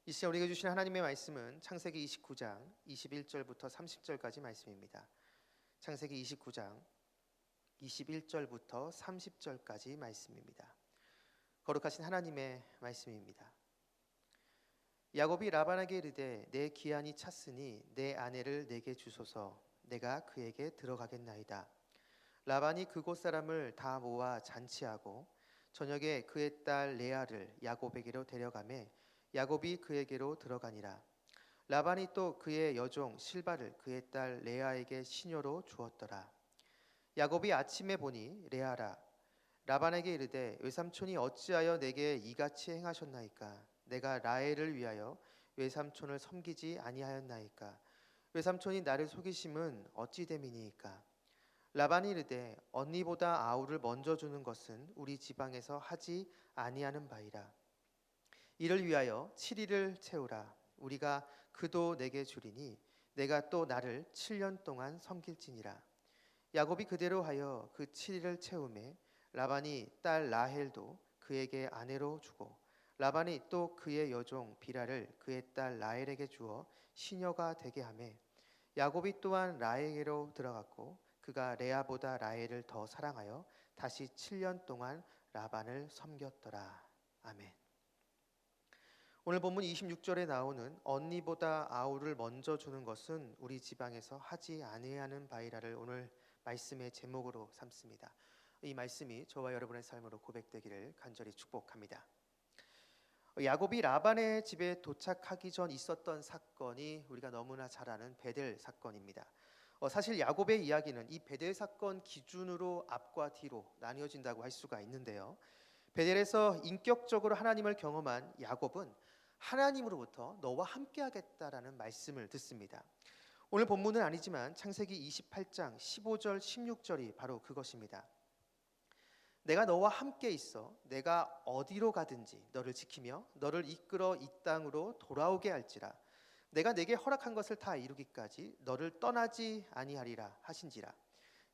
이 시간 우리에게 주신 하나님의 말씀은 창세기 29장 21절부터 30절까지 말씀입니다. 창세기 29장 21절부터 30절까지 말씀입니다. 거룩하신 하나님의 말씀입니다. 야곱이 라반에게 이르되 내 기한이 찼으니 내 아내를 내게 주소서. 내가 그에게 들어가겠나이다. 라반이 그곳 사람을 다 모아 잔치하고 저녁에 그의 딸 레아를 야곱에게로 데려가매 야곱이 그에게로 들어가니라. 라반이 또 그의 여종 실바를 그의 딸 레아에게 시녀로 주었더라. 야곱이 아침에 보니 레아라 라반에게 이르되 외삼촌이 어찌하여 내게 이같이 행하셨나이까? 내가 라헬을 위하여 외삼촌을 섬기지 아니하였나이까? 외삼촌이 나를 속이심은 어찌 됨이니이까? 라반이 이르되 언니보다 아우를 먼저 주는 것은 우리 지방에서 하지 아니하는 바이라. 이를 위하여 7일을 채우라. 우리가 그도 내게 주리니 내가 또 나를 7년 동안 섬길지니라. 야곱이 그대로 하여 그 7일을 채우매 라반이 딸 라헬도 그에게 아내로 주고 라반이 또 그의 여종 비라를 그의 딸 라헬에게 주어 시녀가 되게 하매 야곱이 또한 라헬에게로 들어갔고 그가 레아보다 라헬을 더 사랑하여 다시 7년 동안 라반을 섬겼더라. 아멘. 오늘 본문 26절에 나오는 언니보다 아우를 먼저 주는 것은 우리 지방에서 하지 아니하는 바이라를 오늘 말씀의 제목으로 삼습니다. 이 말씀이 저와 여러분의 삶으로 고백되기를 간절히 축복합니다. 야곱이 라반의 집에 도착하기 전 있었던 사건이 우리가 너무나 잘 아는 베델 사건입니다. 사실 야곱의 이야기는 이 베델 사건 기준으로 앞과 뒤로 나뉘어진다고 할 수가 있는데요. 베델에서 인격적으로 하나님을 경험한 야곱은 하나님으로부터 너와 함께하겠다라는 말씀을 듣습니다. 오늘 본문은 아니지만 창세기 28장 15절 16절이 바로 그것입니다. 내가 너와 함께 있어 내가 어디로 가든지 너를 지키며 너를 이끌어 이 땅으로 돌아오게 할지라. 내가 내게 허락한 것을 다 이루기까지 너를 떠나지 아니하리라 하신지라.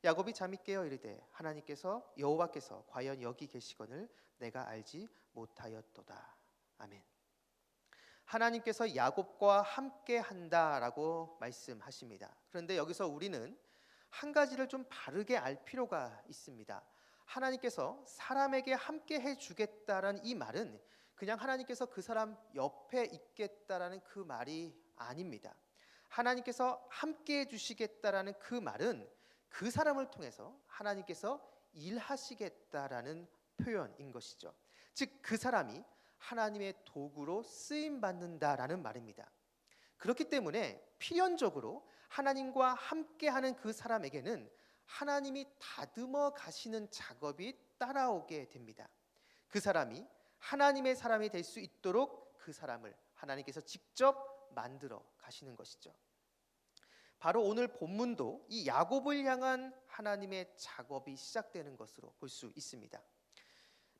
야곱이 잠이 깨어 이르되 하나님께서 여호와께서 과연 여기 계시거늘 내가 알지 못하였도다. 아멘. 하나님께서 야곱과 함께 한다라고 말씀하십니다. 그런데 여기서 우리는 한 가지를 좀 바르게 알 필요가 있습니다. 하나님께서 사람에게 함께 해주겠다라는 이 말은 그냥 하나님께서 그 사람 옆에 있겠다라는 그 말이 아닙니다. 하나님께서 함께 해주시겠다라는 그 말은 그 사람을 통해서 하나님께서 일하시겠다라는 표현인 것이죠. 즉 그 사람이 하나님의 도구로 쓰임 받는다라는 말입니다. 그렇기 때문에 필연적으로 하나님과 함께하는 그 사람에게는 하나님이 다듬어 가시는 작업이 따라오게 됩니다. 그 사람이 하나님의 사람이 될 수 있도록 그 사람을 하나님께서 직접 만들어 가시는 것이죠. 바로 오늘 본문도 이 야곱을 향한 하나님의 작업이 시작되는 것으로 볼 수 있습니다.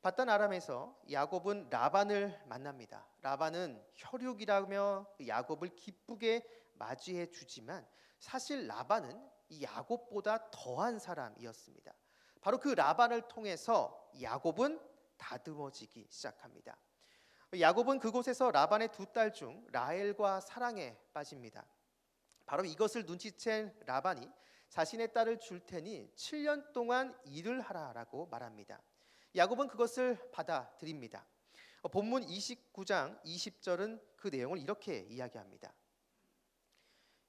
바단 아람에서 야곱은 라반을 만납니다. 라반은 혈육이라며 야곱을 기쁘게 맞이해 주지만 사실 라반은 이 야곱보다 더한 사람이었습니다. 바로 그 라반을 통해서 야곱은 다듬어지기 시작합니다. 야곱은 그곳에서 라반의 두 딸 중 라헬과 사랑에 빠집니다. 바로 이것을 눈치챈 라반이 자신의 딸을 줄 테니 7년 동안 일을 하라라고 말합니다. 야곱은 그것을 받아들입니다. 본문 29장 20절은 그 내용을 이렇게 이야기합니다.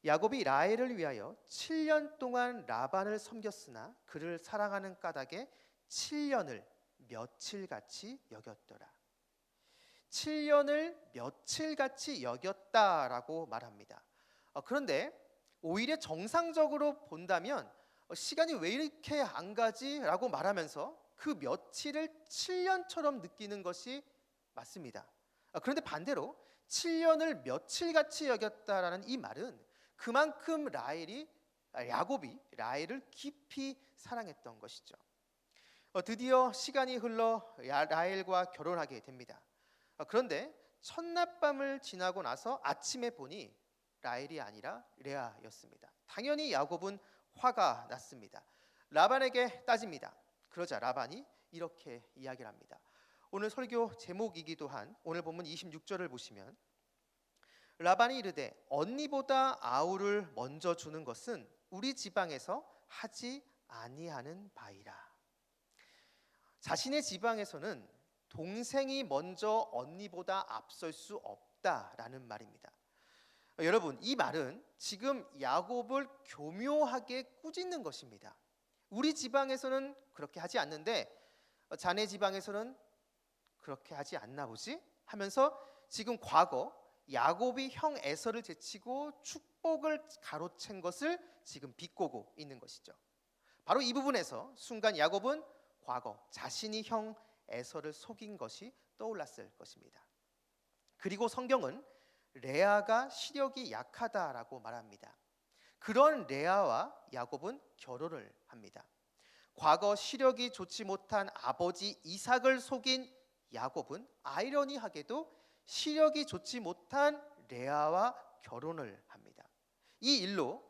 야곱이 라헬을 위하여 7년 동안 라반을 섬겼으나 그를 사랑하는 까닭에 7년을 며칠같이 여겼더라. 7년을 며칠같이 여겼다라고 말합니다. 그런데 오히려 정상적으로 본다면 시간이 왜 이렇게 안 가지? 라고 말하면서 그 며칠을 7년처럼 느끼는 것이 맞습니다. 그런데 반대로 7년을 며칠같이 여겼다라는 이 말은 그만큼 야곱이 라헬을 깊이 사랑했던 것이죠. 드디어 시간이 흘러 라헬과 결혼하게 됩니다. 그런데 첫낮밤을 지나고 나서 아침에 보니 라헬이 아니라 레아였습니다. 당연히 야곱은 화가 났습니다. 라반에게 따집니다. 그러자 라반이 이렇게 이야기를 합니다. 오늘 설교 제목이기도 한 오늘 본문 26절을 보시면 라반이 이르되 언니보다 아우를 먼저 주는 것은 우리 지방에서 하지 아니하는 바이라. 자신의 지방에서는 동생이 먼저 언니보다 앞설 수 없다라는 말입니다. 여러분, 이 말은 지금 야곱을 교묘하게 꾸짖는 것입니다. 우리 지방에서는 그렇게 하지 않는데 자네 지방에서는 그렇게 하지 않나 보지? 하면서 지금 과거 야곱이 형 에서를 제치고 축복을 가로챈 것을 지금 비꼬고 있는 것이죠. 바로 이 부분에서 순간 야곱은 과거 자신이 형 에서를 속인 것이 떠올랐을 것입니다. 그리고 성경은 레아가 시력이 약하다라고 말합니다. 그런 레아와 야곱은 결혼을 합니다. 과거 시력이 좋지 못한 아버지 이삭을 속인 야곱은 아이러니하게도 시력이 좋지 못한 레아와 결혼을 합니다. 이 일로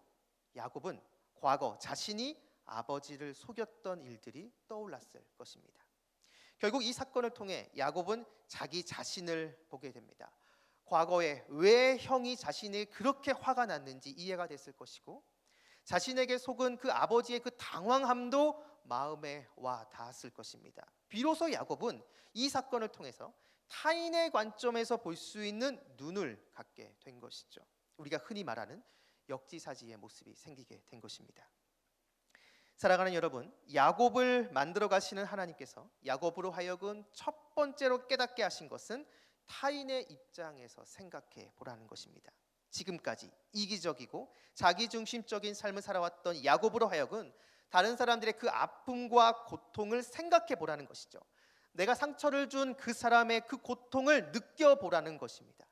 야곱은 과거 자신이 아버지를 속였던 일들이 떠올랐을 것입니다. 결국 이 사건을 통해 야곱은 자기 자신을 보게 됩니다. 과거에 왜 형이 자신이 그렇게 화가 났는지 이해가 됐을 것이고, 자신에게 속은 그 아버지의 그 당황함도 마음에 와 닿았을 것입니다. 비로소 야곱은 이 사건을 통해서 타인의 관점에서 볼 수 있는 눈을 갖게 된 것이죠. 우리가 흔히 말하는 역지사지의 모습이 생기게 된 것입니다. 사랑하는 여러분, 야곱을 만들어 가시는 하나님께서 야곱으로 하여금 첫 번째로 깨닫게 하신 것은 타인의 입장에서 생각해 보라는 것입니다. 지금까지 이기적이고 자기중심적인 삶을 살아왔던 야곱으로 하여금 다른 사람들의 그 아픔과 고통을 생각해 보라는 것이죠. 내가 상처를 준 그 사람의 그 고통을 느껴보라는 것입니다.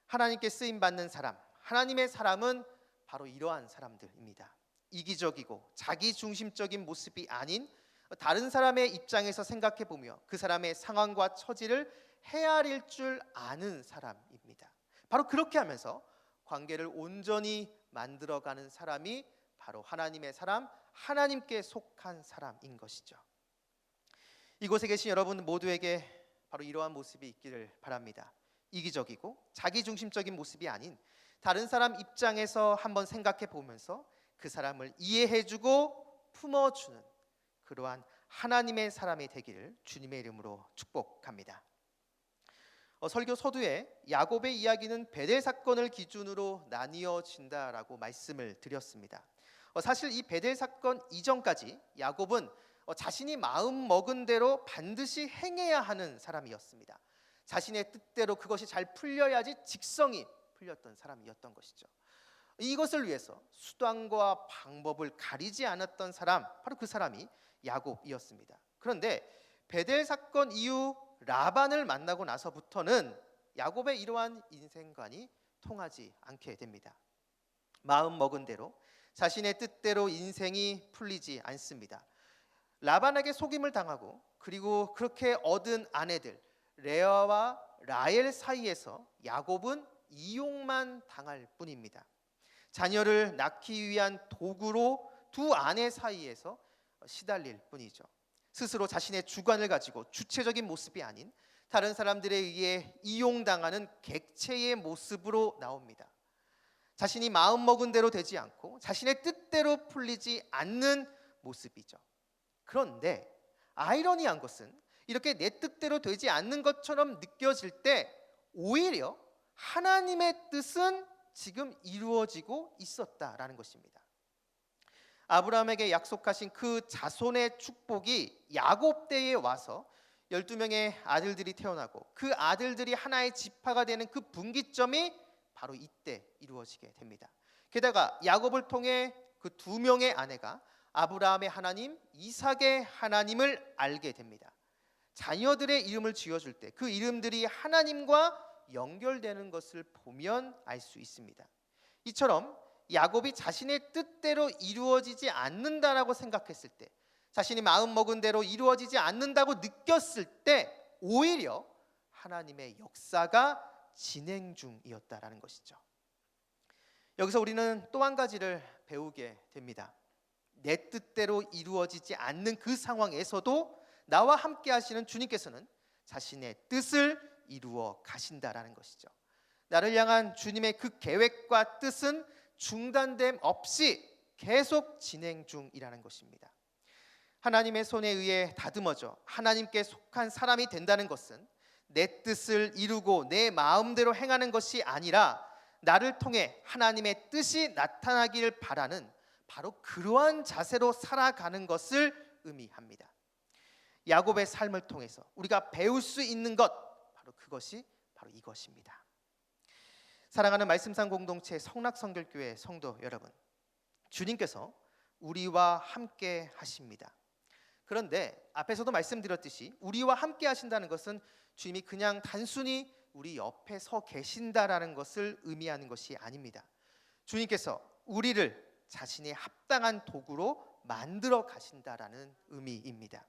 하나님께 쓰임받는 사람, 하나님의 사람은 바로 이러한 사람들입니다. 이기적이고 자기중심적인 모습이 아닌 다른 사람의 입장에서 생각해 보며 그 사람의 상황과 처지를 헤아릴 줄 아는 사람입니다. 바로 그렇게 하면서 관계를 온전히 만들어가는 사람이 바로 하나님의 사람, 하나님께 속한 사람인 것이죠. 이곳에 계신 여러분 모두에게 바로 이러한 모습이 있기를 바랍니다. 이기적이고 자기중심적인 모습이 아닌 다른 사람 입장에서 한번 생각해 보면서 그 사람을 이해해주고 품어주는 그러한 하나님의 사람이 되기를 주님의 이름으로 축복합니다. 설교 서두에 야곱의 이야기는 베델 사건을 기준으로 나뉘어진다라고 말씀을 드렸습니다. 사실 이 베델 사건 이전까지 야곱은 자신이 마음 먹은 대로 반드시 행해야 하는 사람이었습니다. 자신의 뜻대로 그것이 잘 풀려야지 직성이 풀렸던 사람이었던 것이죠. 이것을 위해서 수단과 방법을 가리지 않았던 사람, 바로 그 사람이 야곱이었습니다. 그런데 베델 사건 이후 라반을 만나고 나서부터는 야곱의 이러한 인생관이 통하지 않게 됩니다. 마음 먹은 대로 자신의 뜻대로 인생이 풀리지 않습니다. 라반에게 속임을 당하고 그리고 그렇게 얻은 아내들 레아와 라헬 사이에서 야곱은 이용만 당할 뿐입니다. 자녀를 낳기 위한 도구로 두 아내 사이에서 시달릴 뿐이죠. 스스로 자신의 주관을 가지고 주체적인 모습이 아닌 다른 사람들에 의해 이용당하는 객체의 모습으로 나옵니다. 자신이 마음먹은 대로 되지 않고 자신의 뜻대로 풀리지 않는 모습이죠. 그런데 아이러니한 것은 이렇게 내 뜻대로 되지 않는 것처럼 느껴질 때 오히려 하나님의 뜻은 지금 이루어지고 있었다라는 것입니다. 아브라함에게 약속하신 그 자손의 축복이 야곱 때에 와서 12명의 아들들이 태어나고 그 아들들이 하나의 지파가 되는 그 분기점이 바로 이때 이루어지게 됩니다. 게다가 야곱을 통해 그 두 명의 아내가 아브라함의 하나님, 이삭의 하나님을 알게 됩니다. 자녀들의 이름을 지어줄 때 그 이름들이 하나님과 연결되는 것을 보면 알 수 있습니다. 이처럼 야곱이 자신의 뜻대로 이루어지지 않는다라고 생각했을 때, 자신이 마음먹은 대로 이루어지지 않는다고 느꼈을 때 오히려 하나님의 역사가 진행 중이었다라는 것이죠. 여기서 우리는 또 한 가지를 배우게 됩니다. 내 뜻대로 이루어지지 않는 그 상황에서도 나와 함께 하시는 주님께서는 자신의 뜻을 이루어 가신다라는 것이죠. 나를 향한 주님의 그 계획과 뜻은 중단됨 없이 계속 진행 중이라는 것입니다. 하나님의 손에 의해 다듬어져 하나님께 속한 사람이 된다는 것은 내 뜻을 이루고 내 마음대로 행하는 것이 아니라 나를 통해 하나님의 뜻이 나타나기를 바라는 바로 그러한 자세로 살아가는 것을 의미합니다. 야곱의 삶을 통해서 우리가 배울 수 있는 것, 바로 그것이 바로 이것입니다. 사랑하는 말씀상 공동체 성락성결교회 성도 여러분, 주님께서 우리와 함께 하십니다. 그런데 앞에서도 말씀드렸듯이 우리와 함께 하신다는 것은 주님이 그냥 단순히 우리 옆에 서 계신다라는 것을 의미하는 것이 아닙니다. 주님께서 우리를 자신의 합당한 도구로 만들어 가신다라는 의미입니다.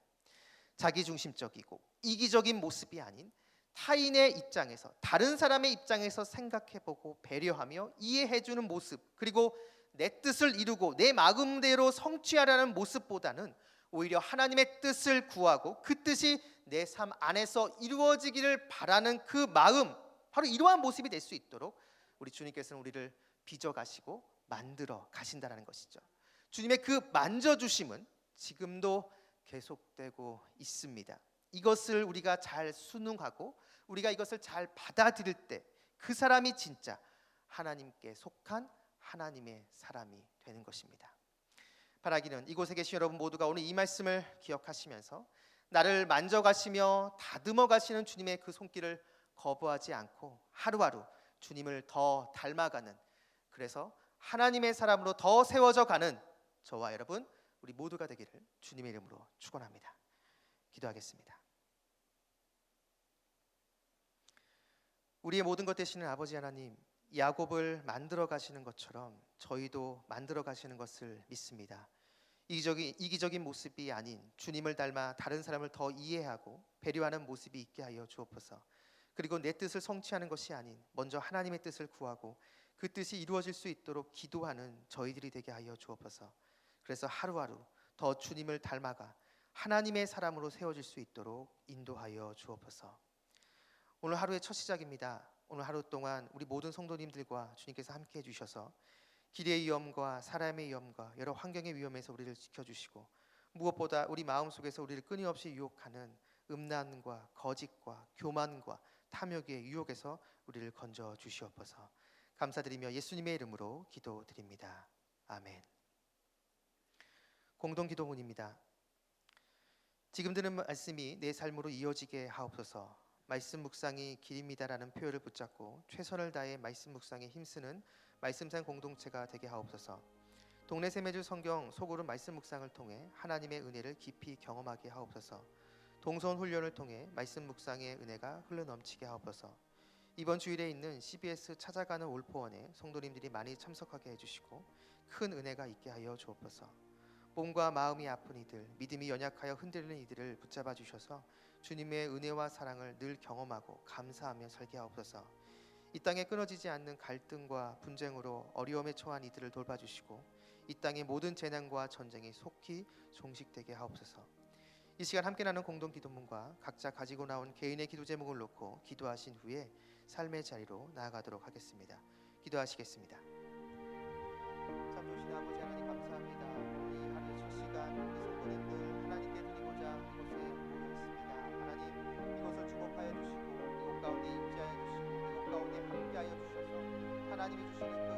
자기중심적이고 이기적인 모습이 아닌 타인의 입장에서, 다른 사람의 입장에서 생각해보고 배려하며 이해해주는 모습, 그리고 내 뜻을 이루고 내 마음대로 성취하라는 모습보다는 오히려 하나님의 뜻을 구하고 그 뜻이 내 삶 안에서 이루어지기를 바라는 그 마음, 바로 이러한 모습이 될 수 있도록 우리 주님께서는 우리를 빚어가시고 만들어 가신다는 것이죠. 주님의 그 만져주심은 지금도 계속되고 있습니다. 이것을 우리가 잘 순응하고 우리가 이것을 잘 받아들일 때 그 사람이 진짜 하나님께 속한 하나님의 사람이 되는 것입니다. 바라기는 이곳에 계신 여러분 모두가 오늘 이 말씀을 기억하시면서 나를 만져가시며 다듬어 가시는 주님의 그 손길을 거부하지 않고 하루하루 주님을 더 닮아가는, 그래서 하나님의 사람으로 더 세워져 가는 저와 여러분 우리 모두가 되기를 주님의 이름으로 축원합니다. 기도하겠습니다. 우리의 모든 것 되시는 아버지 하나님, 야곱을 만들어 가시는 것처럼 저희도 만들어 가시는 것을 믿습니다. 이기적인 모습이 아닌 주님을 닮아 다른 사람을 더 이해하고 배려하는 모습이 있게 하여 주옵소서. 그리고 내 뜻을 성취하는 것이 아닌 먼저 하나님의 뜻을 구하고 그 뜻이 이루어질 수 있도록 기도하는 저희들이 되게 하여 주옵소서. 그래서 하루하루 더 주님을 닮아가 하나님의 사람으로 세워질 수 있도록 인도하여 주옵소서. 오늘 하루의 첫 시작입니다. 오늘 하루 동안 우리 모든 성도님들과 주님께서 함께 해주셔서 길의 위험과 사람의 위험과 여러 환경의 위험에서 우리를 지켜주시고 무엇보다 우리 마음속에서 우리를 끊임없이 유혹하는 음란과 거짓과 교만과 탐욕의 유혹에서 우리를 건져 주시옵소서. 감사드리며 예수님의 이름으로 기도드립니다. 아멘. 공동기도문입니다. 지금 들은 말씀이 내 삶으로 이어지게 하옵소서. 말씀 묵상이 길입니다라는 표현을 붙잡고 최선을 다해 말씀 묵상에 힘쓰는 말씀상 공동체가 되게 하옵소서. 동네 세매주 성경 소그룹 말씀 묵상을 통해 하나님의 은혜를 깊이 경험하게 하옵소서. 동선 훈련을 통해 말씀 묵상의 은혜가 흘러넘치게 하옵소서. 이번 주일에 있는 CBS 찾아가는 올포원에 성도님들이 많이 참석하게 해주시고 큰 은혜가 있게 하여 주옵소서. 몸과 마음이 아픈 이들, 믿음이 연약하여 흔들리는 이들을 붙잡아 주셔서 주님의 은혜와 사랑을 늘 경험하고 감사하며 살게 하옵소서. 이 땅에 끊어지지 않는 갈등과 분쟁으로 어려움에 처한 이들을 돌봐주시고 이 땅의 모든 재난과 전쟁이 속히 종식되게 하옵소서. 이 시간 함께 나눈 공동기도문과 각자 가지고 나온 개인의 기도 제목을 놓고 기도하신 후에 삶의 자리로 나아가도록 하겠습니다. 기도하시겠습니다. 참 좋으신 아버지 하나님 감사합니다. 이 하루의 첫 시간 우리 성도님들 하나님께 드리고자 이곳에 모여있습니다. 하나님 이곳을 축복하여 주시고 이곳 가운데 임재하여 주시고 이곳 가운데 함께하여 주셔서 하나님이 주시는 그